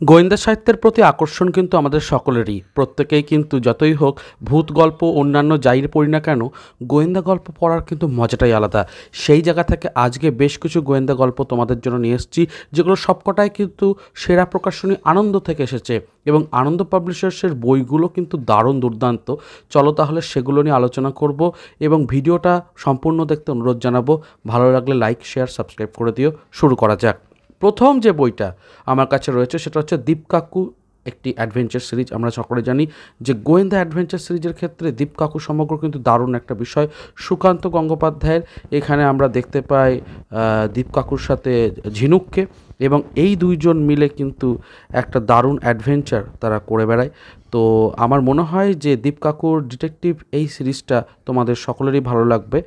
গোয়েন্দা সাহিত্যের প্রতি আকর্ষণ কিন্তু আমাদের সকলেরই। প্রত্যেকেই কিন্তু যতই হোক ভূত গল্প অন্যান্য যাই পড়ি না কেন, গোয়েন্দা গল্প পড়ার কিন্তু মজাটাই আলাদা। সেই জায়গা থেকে আজকে বেশ কিছু গোয়েন্দা গল্প তোমাদের জন্য নিয়ে এসেছি, যেগুলো সবকটাই কিন্তু সেরা প্রকাশনী আনন্দ থেকে এসেছে এবং আনন্দ পাবলিশার্সের বইগুলো কিন্তু দারুণ দুর্দান্ত। চলো তাহলে সেগুলো নিয়ে আলোচনা করব এবং ভিডিওটা সম্পূর্ণ দেখতে অনুরোধ জানাবো। ভালো লাগলে লাইক, শেয়ার, সাবস্ক্রাইব করে দিও। শুরু করা যাক। প্রথম যে বইটা আমার কাছে রয়েছে সেটা হচ্ছে দীপ কাকু, একটি অ্যাডভেঞ্চার সিরিজ। আমরা সকলে জানি যে গোয়েন্দা অ্যাডভেঞ্চার সিরিজের ক্ষেত্রে দীপ কাকু সমগ্র কিন্তু দারুণ একটা বিষয়। সুকান্ত গঙ্গোপাধ্যায়ের এখানে আমরা দেখতে পাই দীপ কাকুর সাথে ঝিনুককে, এবং এই দুইজন মিলে কিন্তু একটা দারুণ অ্যাডভেঞ্চার তারা করে বেড়ায়। তো আমার মনে হয় যে দীপ কাকুর ডিটেকটিভ এই সিরিজটা তোমাদের সকলেরই ভালো লাগবে।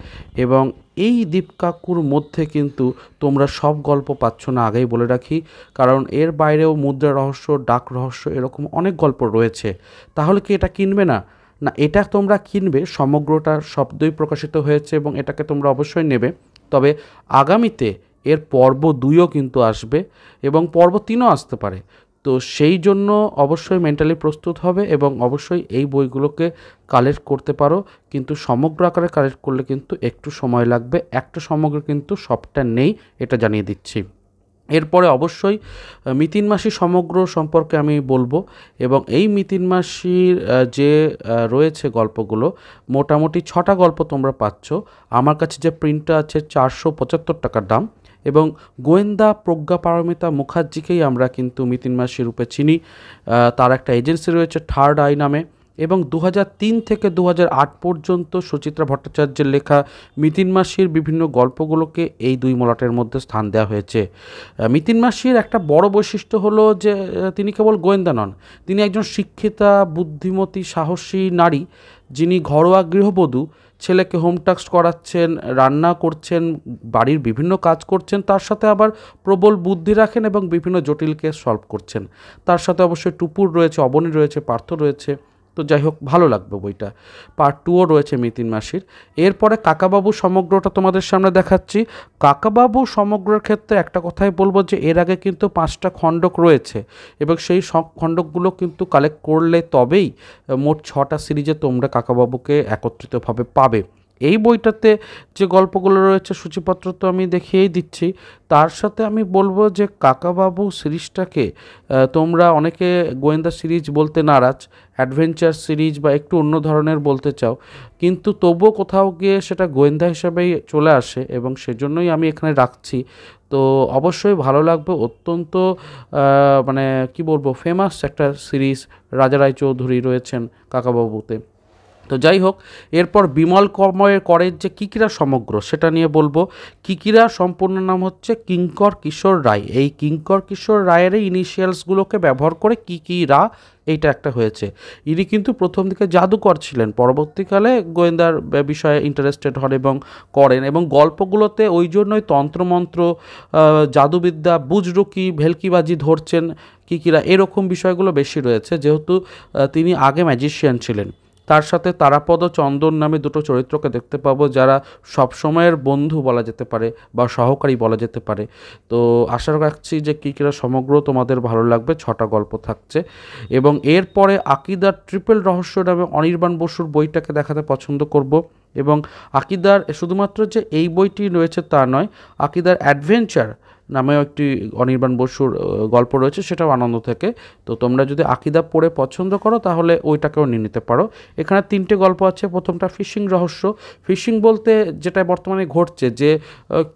এবং এই দীপ কাকুর মধ্যে কিন্তু তোমরা সব গল্প পাচ্ছ না, আগেই বলে রাখি, কারণ এর বাইরেও মুদ্রা রহস্য, ডাক রহস্য, এরকম অনেক গল্প রয়েছে। তাহলে কি এটা কিনবে না? না, এটা তোমরা কিনবে। সমগ্রটা শব্দই প্রকাশিত হয়েছে এবং এটাকে তোমরা অবশ্যই নেবে। তবে আগামীতে এর পর্ব 2ও কিন্তু আসবে এবং পর্ব 3ও আসতে পারে। তো সেই জন্য অবশ্যই মেন্টালি প্রস্তুত হবে এবং অবশ্যই এই বইগুলোকে কালেক্ট করতে পারো, কিন্তু সমগ্র আকারে কালেক্ট করলে কিন্তু একটু সময় লাগবে। একটা সমগ্র কিন্তু সবটা নেই, এটা জানিয়ে দিচ্ছি। এরপরে অবশ্যই মিতিন মাসি সমগ্র সম্পর্কে আমি বলবো। এবং এই মিতিন মাসির যে রয়েছে গল্পগুলো, মোটামুটি 6টা গল্প তোমরা পাচ্ছ। আমার কাছে যে প্রিন্টটা আছে 475 টাকার দাম। এবং গোয়েন্দা প্রজ্ঞাপারমিতা মুখার্জিকেই আমরা কিন্তু মিতিন মাসি রূপে চিনি। তার একটা এজেন্সি রয়েছে থার্ড আই নামে, এবং 2003 থেকে 2008 পর্যন্ত সুচিত্রা ভট্টাচার্যের লেখা মিতিন মাসির বিভিন্ন গল্পগুলোকে এই দুই মলাটের মধ্যে স্থান দেওয়া হয়েছে। মিতিন মাসির একটা বড় বৈশিষ্ট্য হলো যে তিনি কেবল গোয়েন্দা নন, তিনি একজন শিক্ষিতা, বুদ্ধিমতী, সাহসী নারী, যিনি ঘরোয়া গৃহবধূ, ছেলেকে হোম টাস্ক করাচ্ছেন, রান্না করছেন, বাড়ির বিভিন্ন কাজ করছেন, তার সাথে আবার প্রবল বুদ্ধি রাখেন এবং বিভিন্ন জটিল কেস সলভ করছেন। তার সাথে অবশ্যই টুপুর রয়েছে, অবনী রয়েছে, পার্থ রয়েছে। তো যাই হোক, ভালো লাগবে বইটা। পার্ট 2ও রয়েছে মিতিন মাসির। এরপরে কাকাবাবু সমগ্রটা তোমাদের সামনে দেখাচ্ছি। কাকাবাবু সমগ্রের ক্ষেত্রে একটা কথাই বলবো যে এর আগে কিন্তু 5টা খণ্ডক রয়েছে এবং সেই সব খণ্ডকগুলো কিন্তু কালেক্ট করলে তবেই মোট 6টা সিরিজে তোমরা কাকাবাবুকে একত্রিতভাবে পাবে। এই বইটাতে যে গল্পগুলো রয়েছে সূচিপত্র তো আমি দেখিয়েই দিচ্ছি। তার সাথে আমি বলবো যে কাকাবাবু সিরিজটাকে তোমরা অনেকে গোয়েন্দা সিরিজ বলতে নারাজ, অ্যাডভেঞ্চার সিরিজ বা একটু অন্য ধরনের বলতে চাও, কিন্তু তবুও কোথাও গিয়ে সেটা গোয়েন্দা হিসেবেই চলে আসে এবং সেজন্যই আমি এখানে রাখছি। তো অবশ্যই ভালো লাগবে। অত্যন্ত মানে কি বলবো, ফেমাস একটা সিরিজ। রাজা রায়চৌধুরী রয়েছেন কাকাবাবুতে। তো যাই হোক, এরপর বিমল করের যে কিকিরা সমগ্র, সেটা নিয়ে বলবো। কিকিরা সম্পূর্ণ নাম হচ্ছে কিঙ্কর কিশোর রায়। এই কিঙ্কর কিশোর রায়ের ইনিশিয়ালসগুলোকে ব্যবহার করে কিকিরা এইটা একটা হয়েছে। ইনি কিন্তু প্রথম দিকে জাদুকর ছিলেন, পরবর্তীকালে গোয়েন্দার বিষয়ে ইন্টারেস্টেড হন এবং করেন, এবং গল্পগুলোতে ওই জন্যই তন্ত্রমন্ত্র, জাদুবিদ্যা, বুজরুকি, ভেলকিবাজি ধরছেন কিকিরা, এরকম বিষয়গুলো বেশি রয়েছে, যেহেতু তিনি আগে ম্যাজিশিয়ান ছিলেন। তার সাথে তারাপদ চন্দন নামে দুটো চরিত্রকে দেখতে পাবো, যারা সবসময়ের বন্ধু বলা যেতে পারে বা সহকারী বলা যেতে পারে। তো আশা রাখছি যে কিকিরা সমগ্র তোমাদের ভালো লাগবে। 6টা গল্প থাকছে। এবং এরপরে আকিদার ট্রিপল রহস্য নামে অনির্বাণ বসুর বইটাকে দেখাতে পছন্দ করব। এবং আকিদার শুধুমাত্র যে এই বইটি রয়েছে তা নয়, আকিদার অ্যাডভেঞ্চার নামেও একটি অনির্বাণ বসুর গল্প রয়েছে, সেটাও আনন্দ থেকে। তো তোমরা যদি আকিদা পড়ে পছন্দ করো তাহলে ওইটাকেও নিয়ে নিতে পারো। এখানে 3টে গল্প আছে। প্রথমটা ফিশিং রহস্য। ফিশিং বলতে যেটা বর্তমানে ঘটছে, যে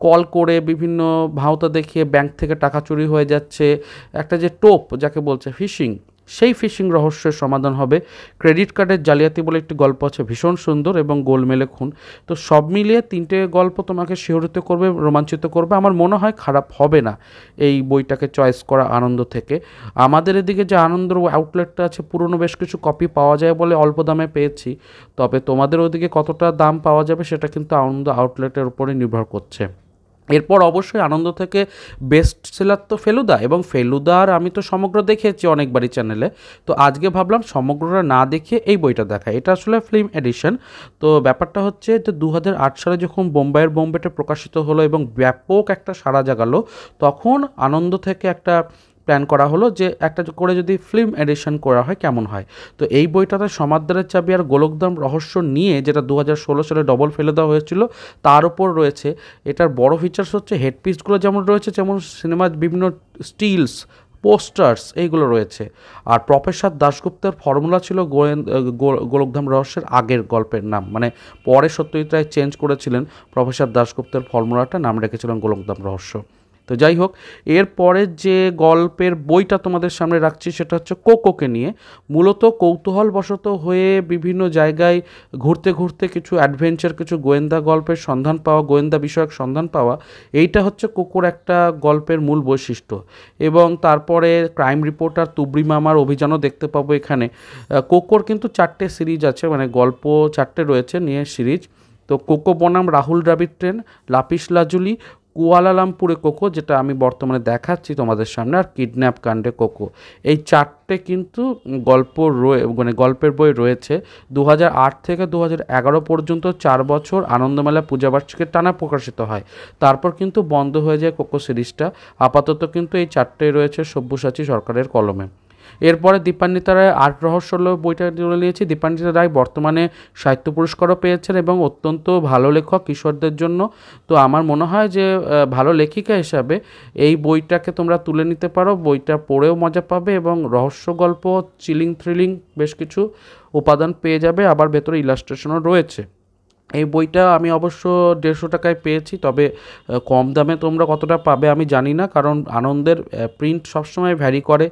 কল করে বিভিন্ন ভাওতা দেখিয়ে ব্যাংক থেকে টাকা চুরি হয়ে যাচ্ছে, একটা যে টোপ যাকে বলছে ফিশিং, সেই ফিশিং রহস্যের সমাধান হবে। ক্রেডিট কার্ডের জালিয়াতি বলে একটি গল্প আছে, ভীষণ সুন্দর, এবং গোলমেলে খুন। তো সব মিলিয়ে 3টে গল্প তোমাকে শিহরিত করবে, রোমাঞ্চিত করবে। আমার মনে হয় খারাপ হবে না এই বইটাকে চয়েস করা আনন্দ থেকে। আমাদের এদিকে যে আনন্দর আউটলেটটা আছে, পুরনো বেশ কিছু কপি পাওয়া যায় বলে অল্প দামে পেয়েছি। তবে তোমাদের ওদিকে কতটা দাম পাওয়া যাবে সেটা কিন্তু আনন্দ আউটলেটের উপরে নির্ভর করছে। এরপর অবশ্যই আনন্দ থেকে বেস্ট সেলার তো ফেলুদা, এবং ফেলুদার আমি তো সমগ্র দেখেছি অনেকবারই চ্যানেলে। তো আজকে ভাবলাম সমগ্রটা না দেখে এই বইটা দেখা। এটা আসলে ফিল্ম এডিশন। তো ব্যাপারটা হচ্ছে যে 2008 সালে যখন বোম্বাইয়ের বোম্বেটা প্রকাশিত হলো এবং ব্যাপক একটা সাড়া জাগালো, তখন আনন্দ থেকে একটা প্ল্যান করা হলো যে একটা করে যদি ফিল্ম এডিশন করা হয় কেমন হয়। তো এই বইটাতে সমাদ্দারের চাবি আর গোলকধাম রহস্য নিয়ে, যেটা 2016 সালে ডবল ফেলে দেওয়া হয়েছিল, তার উপর রয়েছে। এটার বড় ফিচার্স হচ্ছে হেডপিসগুলো যেমন রয়েছে, যেমন সিনেমার বিভিন্ন স্টিলস, পোস্টার্স এইগুলো রয়েছে। আর প্রফেসর দাশগুপ্তের ফর্মুলা ছিল গোলকধাম রহস্যের আগের গল্পের নাম, মানে পরে সত্যজিৎ রায় চেঞ্জ করেছিলেন, প্রফেসর দাশগুপ্তের ফর্মুলাটা নাম রেখেছিলেন গোলকধাম রহস্য। তো যাই হোক, এরপরে যে গল্পের বইটা তোমাদের সামনে রাখছি সেটা হচ্ছে কোকোকে নিয়ে। মূলত কৌতূহলবশত হয়ে বিভিন্ন জায়গায় ঘুরতে ঘুরতে কিছু অ্যাডভেঞ্চার, কিছু গোয়েন্দা গল্পের সন্ধান পাওয়া, গোয়েন্দা বিষয়ক সন্ধান পাওয়া, এইটা হচ্ছে কোকোর একটা গল্পের মূল বৈশিষ্ট্য। এবং তারপরে ক্রাইম রিপোর্টার তুবড়ি মামার অভিযানও দেখতে পাবো এখানে। কোকোর কিন্তু 4টে সিরিজ আছে, মানে গল্প 4টে রয়েছে নিয়ে সিরিজ। তো কোকো বনাম Rahul Dravid train, lapis lazuli, কুয়ালালামপুরে cocoa, যেটা আমি বর্তমানে দেখাচ্ছি তোমাদের সামনে, আর কিডন্যাপ কাণ্ডে কোকো, এই 4টে কিন্তু মানে গল্পের বই রয়েছে। 2008 থেকে 2011 পর্যন্ত 4 বছর আনন্দমেলা পূজাবার্ষিকীর টানা প্রকাশিত হয়। তারপর কিন্তু বন্ধ হয়ে যায় কোকো সিরিজটা। আপাতত কিন্তু এই 4টেই রয়েছে সব্যসাচী সরকারের কলমে। এরপরে দীপান্বিতা রায় আর্ট রহস্য বইটা তুলে নিয়েছি। দীপান্বিতা রায় বর্তমানে সাহিত্য পুরস্কারও পেয়েছেন এবং অত্যন্ত ভালো লেখক কিশোরদের জন্য। তো আমার মনে হয় যে ভালো লেখিকা হিসাবে এই বইটাকে তোমরা তুলে নিতে পারো। বইটা পড়েও মজা পাবে এবং রহস্য গল্প, চিলিং থ্রিলিং বেশ কিছু উপাদান পেয়ে যাবে, আবার ভেতরে ইলাস্ট্রেশনও রয়েছে। এই বইটা আমি অবশ্য 150 টাকায় পেয়েছি, তবে কম দামে তোমরা কতটা পাবে আমি জানি না, কারণ আনন্দের প্রিন্ট সবসময় ভ্যারি করে,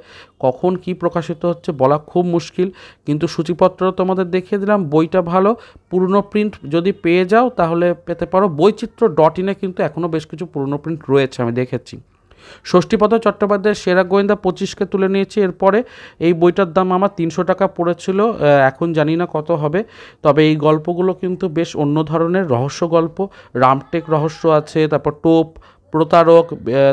কখন কি প্রকাশিত হচ্ছে বলা খুব মুশকিল। কিন্তু সূচিপত্র তোমাদের দেখিয়ে দিলাম, বইটা ভালো। পুরনো প্রিন্ট যদি পেয়ে যাও তাহলে পেতে পারো। বৈচিত্র্য.ইনে কিন্তু এখনও বেশ কিছু পুরনো প্রিন্ট রয়েছে, আমি দেখেছি। ষষ্ঠীপদ চট্টোপাধ্যায়ের সেরা গোয়েন্দা 25কে তুলে নিয়েছি। এরপরে এই বইটার দাম আমার 300 টাকা পড়েছিল, এখন জানি না কত হবে। তবে এই গল্পগুলো কিন্তু বেশ অন্য ধরনের রহস্য গল্প। রামটেক রহস্য আছে, তারপর টোপ, প্রতারক,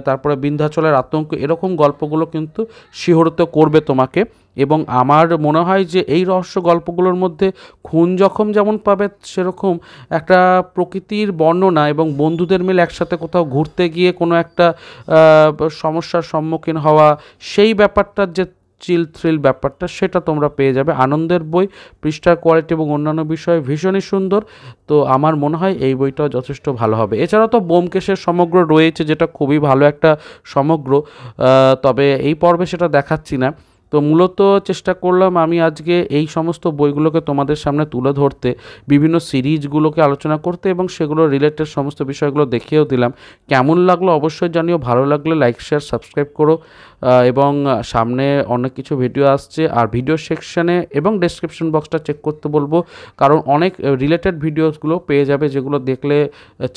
তারপরে বিন্ধ্যাচলের আতঙ্ক, এরকম গল্পগুলো কিন্তু শিহরিত করবে তোমাকে। এবং আমার মনে হয় যে এই রহস্য গল্পগুলোর মধ্যে খুন জখম যেমন পাবে, সেরকম একটা প্রকৃতির বর্ণনা এবং বন্ধুদের মিলে একসাথে কোথাও ঘুরতে গিয়ে কোনো একটা সমস্যার সম্মুখীন হওয়া, সেই ব্যাপারটার যে চিল থ্রিল ব্যাপারটা, সেটা তোমরা পেয়ে যাবে। আনন্দের বই, পৃষ্ঠার কোয়ালিটি এবং অন্যান্য বিষয়ে ভীষণই সুন্দর। তো আমার মনে হয় এই বইটাও যথেষ্ট ভালো হবে। এছাড়াও তো ব্যোমকেশের সমগ্র রয়েছে, যেটা খুবই ভালো একটা সমগ্র, তবে এই পর্বে সেটা দেখাচ্ছি না। তো মূলত চেষ্টা করলাম আমি আজকে এই সমস্ত বইগুলোকে তোমাদের সামনে তুলে ধরতে, বিভিন্ন সিরিজগুলোকে আলোচনা করতে এবং সেগুলো রিলেটেড সমস্ত বিষয়গুলো দেখিয়েও দিলাম। কেমন লাগলো অবশ্যই জানিও। ভালো লাগলে লাইক, শেয়ার, সাবস্ক্রাইব করো। এবং সামনে অনেক কিছু ভিডিও আসছে, আর ভিডিও সেকশানে এবং ডেসক্রিপশন বক্সটা চেক করতে বলবো, কারণ অনেক রিলেটেড ভিডিওসগুলো পেয়ে যাবে, যেগুলো দেখলে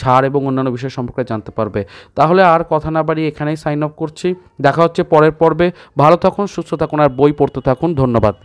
ছাড় এবং অন্যান্য বিষয় সম্পর্কে জানতে পারবে। তাহলে আর কথা না বাড়িয়ে এখানেই সাইন অফ করছি। দেখা হচ্ছে পরের পর্বে। ভালো থাকুন, সুস্থ থাকুন আর বই পড়তে থাকুন। ধন্যবাদ।